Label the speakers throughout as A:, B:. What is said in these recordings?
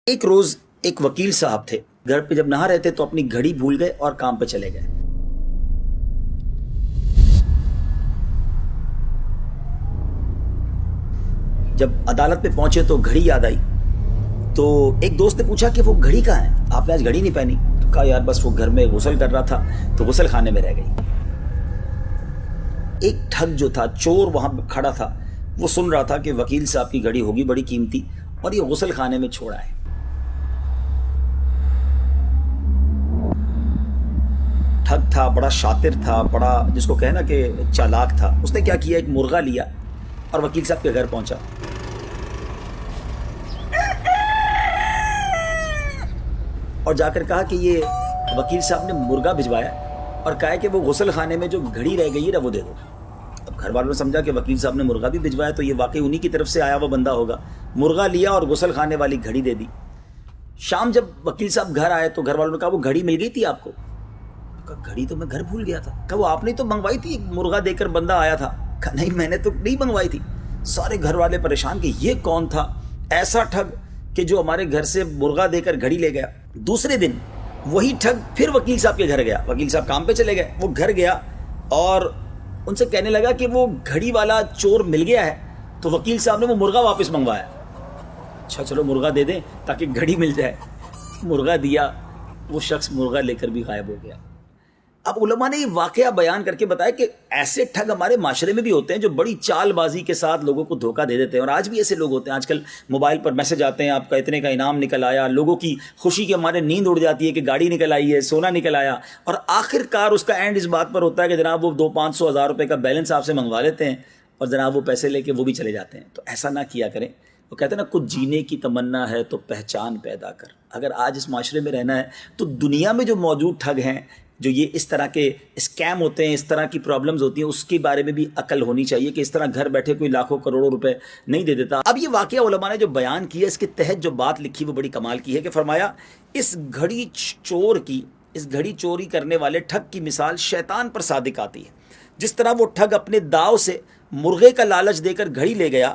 A: ایک روز ایک وکیل صاحب تھے، گھر پہ جب نہا رہے تھے تو اپنی گھڑی بھول گئے اور کام پہ چلے گئے۔ جب عدالت پہ پہنچے تو گھڑی یاد آئی، تو ایک دوست نے پوچھا کہ وہ گھڑی کہاں ہے، آپ نے آج گھڑی نہیں پہنی؟ تو کہا یار بس وہ گھر میں غسل کر رہا تھا تو غسل خانے میں رہ گئی۔ ایک ٹھگ جو تھا، چور وہاں کھڑا تھا، وہ سن رہا تھا کہ وکیل صاحب کی گھڑی ہوگی بڑی قیمتی اور یہ غسل خانے میں چھوڑا ہے۔ ٹھگ تھا، بڑا شاطر تھا، بڑا جس کو کہنا کہ چالاک تھا۔ اس نے کیا کیا، ایک مرغا لیا اور وکیل صاحب کے گھر پہنچا اور جا کر کہا کہ یہ وکیل صاحب نے مرغا بھجوایا اور کہا کہ وہ غسل خانے میں جو گھڑی رہ گئی ہے نا وہ دے دو۔ اب گھر والوں نے سمجھا کہ وکیل صاحب نے مرغا بھی بھجوایا تو یہ واقعی انہی کی طرف سے آیا ہوا بندہ ہوگا۔ مرغا لیا اور غسل خانے والی گھڑی دے دی۔ شام جب وکیل صاحب گھر آئے تو گھر والوں نے کہا وہ گھڑی مل گئی تھی آپ کو؟ کہا گھڑی تو میں گھر بھول گیا تھا۔ کہا وہ آپ نے تو منگوائی تھی، ایک مرغا دے کر بندہ آیا تھا۔ کہا نہیں میں نے تو نہیں منگوائی تھی۔ سارے گھر والے پریشان کہ یہ کون تھا ایسا ٹھگ کہ جو ہمارے گھر سے مرغا دے کر گھڑی لے گیا۔ دوسرے دن وہی ٹھگ پھر وکیل صاحب کے گھر گیا۔ وکیل صاحب کام پہ چلے گئے، وہ گھر گیا اور ان سے کہنے لگا کہ وہ گھڑی والا چور مل گیا ہے۔ تو وکیل صاحب نے وہ مرغا واپس منگوایا۔ اچھا چلو مرغا دے دیں تاکہ گھڑی مل جائے۔ مرغا دیا، وہ شخص مرغا لے کر بھی غائب ہو گیا۔ اب علماء نے یہ واقعہ بیان کر کے بتایا کہ ایسے ٹھگ ہمارے معاشرے میں بھی ہوتے ہیں جو بڑی چال بازی کے ساتھ لوگوں کو دھوکہ دے دیتے ہیں، اور آج بھی ایسے لوگ ہوتے ہیں۔ آج کل موبائل پر میسج آتے ہیں آپ کا اتنے کا انعام نکل آیا، لوگوں کی خوشی کے ہمارے نیند اڑ جاتی ہے کہ گاڑی نکل آئی ہے، سونا نکل آیا، اور آخر کار اس کا اینڈ اس بات پر ہوتا ہے کہ جناب وہ 200-500 ہزار روپے کا بیلنس آپ سے منگوا لیتے ہیں اور جناب وہ پیسے لے کے وہ بھی چلے جاتے ہیں۔ تو ایسا نہ کیا کریں۔ وہ کہتے ہیں نا کچھ جینے کی تمنا ہے تو پہچان پیدا کر۔ اگر آج اس معاشرے میں رہنا ہے تو دنیا میں جو موجود ٹھگ ہیں، جو یہ اس طرح کے اسکیم ہوتے ہیں، اس طرح کی پرابلمز ہوتی ہیں، اس کے بارے میں بھی عقل ہونی چاہیے کہ اس طرح گھر بیٹھے کوئی لاکھوں کروڑوں روپے نہیں دے دیتا۔ اب یہ واقعہ علماء نے جو بیان کیا، اس کے تحت جو بات لکھی وہ بڑی کمال کی ہے کہ فرمایا اس گھڑی چوری کرنے والے ٹھگ کی مثال شیطان پر صادق آتی ہے۔ جس طرح وہ ٹھگ اپنے داؤ سے مرغے کا لالچ دے کر گھڑی لے گیا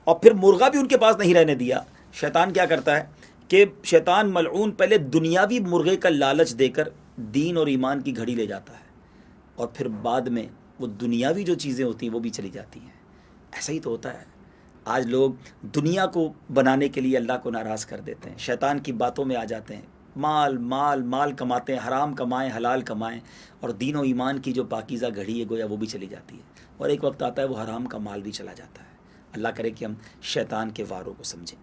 A: اور پھر مرغا بھی ان کے پاس نہیں رہنے دیا، شیطان کیا کرتا ہے کہ شیطان ملعون پہلے دنیاوی مرغے کا لالچ دے کر دین اور ایمان کی گھڑی لے جاتا ہے اور پھر بعد میں وہ دنیاوی جو چیزیں ہوتی ہیں وہ بھی چلی جاتی ہیں۔ ایسا ہی تو ہوتا ہے۔ آج لوگ دنیا کو بنانے کے لیے اللہ کو ناراض کر دیتے ہیں، شیطان کی باتوں میں آ جاتے ہیں، مال مال مال کماتے ہیں، حرام کمائیں حلال کمائیں، اور دین و ایمان کی جو پاکیزہ گھڑی ہے گویا وہ بھی چلی جاتی ہے، اور ایک وقت آتا ہے وہ حرام کا مال بھی چلا جاتا ہے۔ اللہ کرے کہ ہم شیطان کے واروں کو سمجھیں۔